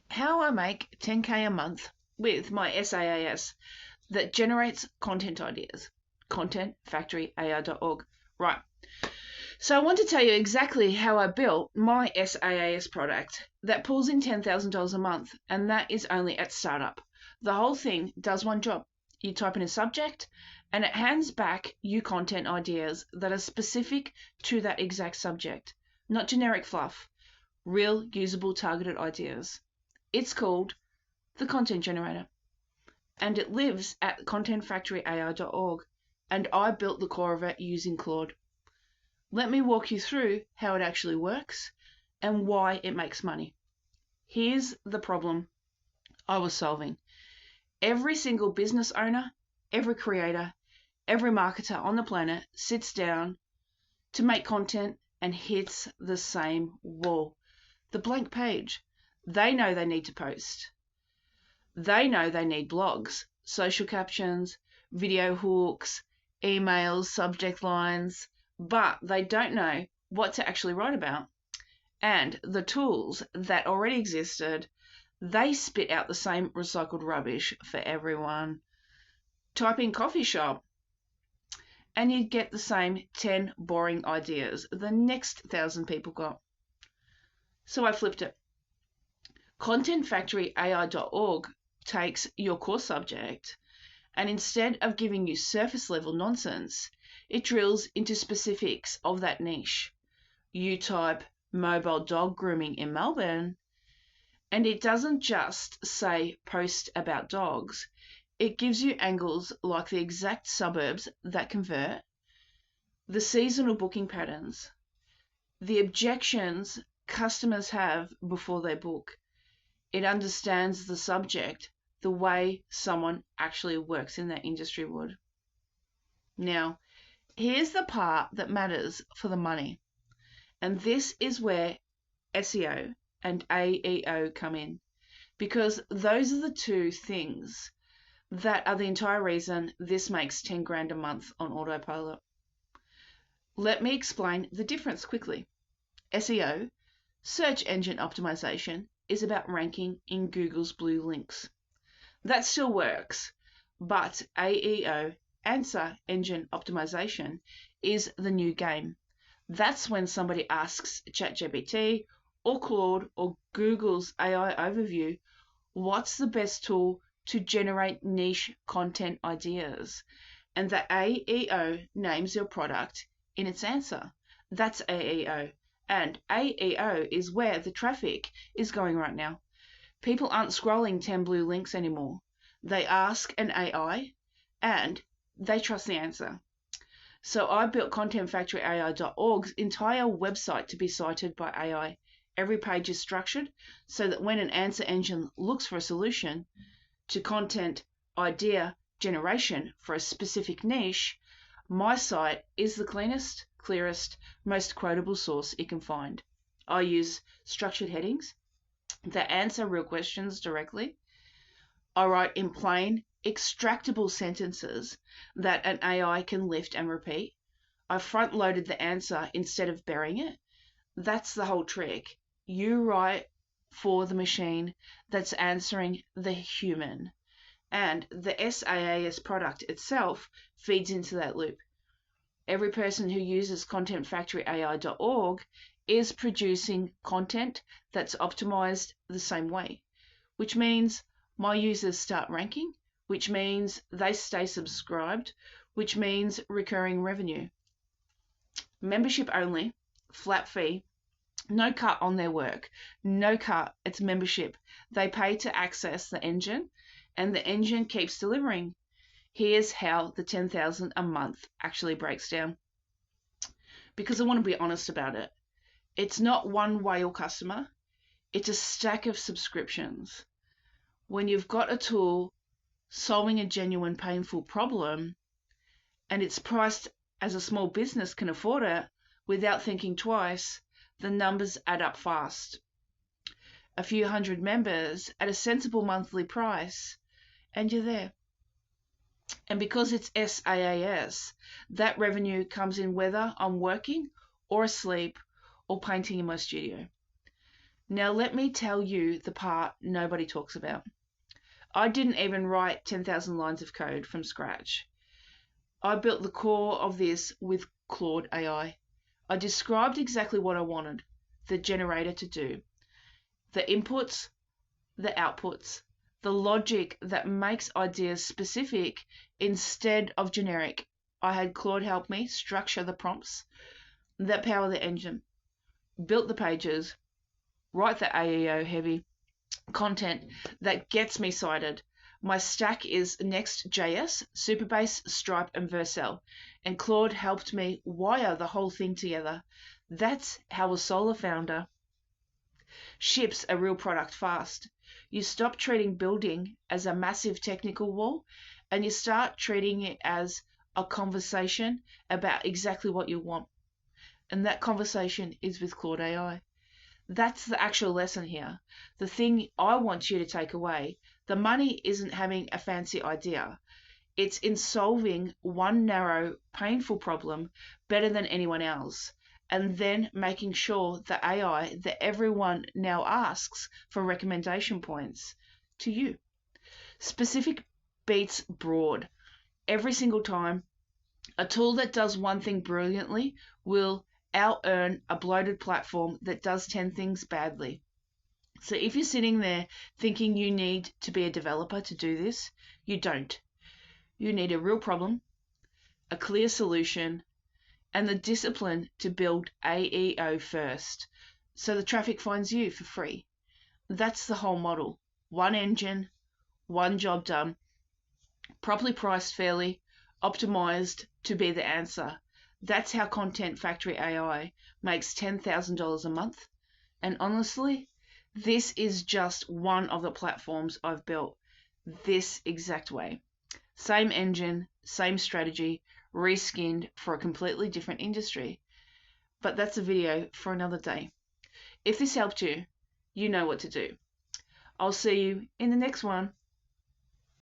How I make 10K a month with my SaaS that generates content ideas. ContentFactoryAI.org. Right. So I want to tell you exactly how I built my SaaS product that pulls in $10,000 a month, and that is only at startup. The whole thing does one job. You type in a subject, and it hands back you content ideas that are specific to that exact subject, not generic fluff, real usable targeted ideas. It's called the Content Generator, and it lives at ContentFactoryAI.org, and I built the core of it using Claude. Let me walk you through how it actually works and why it makes money. Here's the problem I was solving. Every single business owner, every creator, every marketer on the planet sits down to make content and hits the same wall, the blank page. They know they need to post. They know they need blogs, social captions, video hooks, emails, subject lines, but they don't know what to actually write about. And the tools that already existed, they spit out the same recycled rubbish for everyone. Type in coffee shop, and you'd get the same 10 boring ideas the next 1,000 people got. So I flipped it. ContentFactoryAI.org takes your core subject, and instead of giving you surface level nonsense, it drills into specifics of that niche. You type mobile dog grooming in Melbourne, and it doesn't just say post about dogs. It gives you angles like the exact suburbs that convert, the seasonal booking patterns, the objections customers have before they book. It understands the subject the way someone actually works in that industry would. Now, here's the part that matters for the money. And this is where SEO and AEO come in, because those are the two things that are the entire reason this makes 10 grand a month on autopilot. Let me explain the difference quickly. SEO, search engine optimization, is about ranking in Google's blue links. That still works, but AEO, answer engine optimization, is the new game. That's when somebody asks ChatGPT or Claude or Google's AI overview, what's the best tool to generate niche content ideas? And the AEO names your product in its answer. That's AEO. And AEO is where the traffic is going right now. People aren't scrolling 10 blue links anymore. They ask an AI and they trust the answer. So I built ContentFactoryAI.org's entire website to be cited by AI. Every page is structured so that when an answer engine looks for a solution to content idea generation for a specific niche, my site is the cleanest, clearest, most quotable source it can find. I use structured headings that answer real questions directly. I write in plain, extractable sentences that an AI can lift and repeat. I front-loaded the answer instead of burying it. That's the whole trick. You write for the machine that's answering the human. And the SaaS product itself feeds into that loop. Every person who uses ContentFactoryAI.org is producing content that's optimized the same way, which means my users start ranking, which means they stay subscribed, which means recurring revenue. Membership only, flat fee, no cut on their work, no cut, it's membership. They pay to access the engine, and the engine keeps delivering. Here's how the 10,000 a month actually breaks down. Because I want to be honest about it. It's not one whale customer, it's a stack of subscriptions. When you've got a tool solving a genuine painful problem and it's priced as a small business can afford it without thinking twice, the numbers add up fast. A few hundred members at a sensible monthly price, and you're there. And because it's SaaS, that revenue comes in whether I'm working or asleep or painting in my studio. Now let me tell you the part nobody talks about. I didn't even write 10,000 lines of code from scratch. I built the core of this with Claude AI. I described exactly what I wanted the generator to do, the inputs, the outputs, the logic that makes ideas specific instead of generic. I had Claude help me structure the prompts that power the engine, built the pages, write the AEO heavy content that gets me cited. My stack is Next.js, Supabase, Stripe, and Vercel, and Claude helped me wire the whole thing together. That's how a solo founder ships a real product fast. You stop treating building as a massive technical wall and you start treating it as a conversation about exactly what you want. And that conversation is with Claude AI. That's the actual lesson here. The thing I want you to take away, the money isn't having a fancy idea. It's in solving one narrow, painful problem better than anyone else, and then making sure the AI that everyone now asks for recommendation points to you. Specific beats broad. Every single time, a tool that does one thing brilliantly will out-earn a bloated platform that does 10 things badly. So if you're sitting there thinking you need to be a developer to do this, you don't. You need a real problem, a clear solution, and the discipline to build AEO first, so the traffic finds you for free. That's the whole model. One engine, one job done, properly priced fairly, optimized to be the answer. That's how ContentFactoryAI makes $10,000 a month. And honestly, this is just one of the platforms I've built this exact way. Same engine, same strategy, reskinned for a completely different industry. But that's a video for another day. If this helped you, you know what to do. I'll see you in the next one.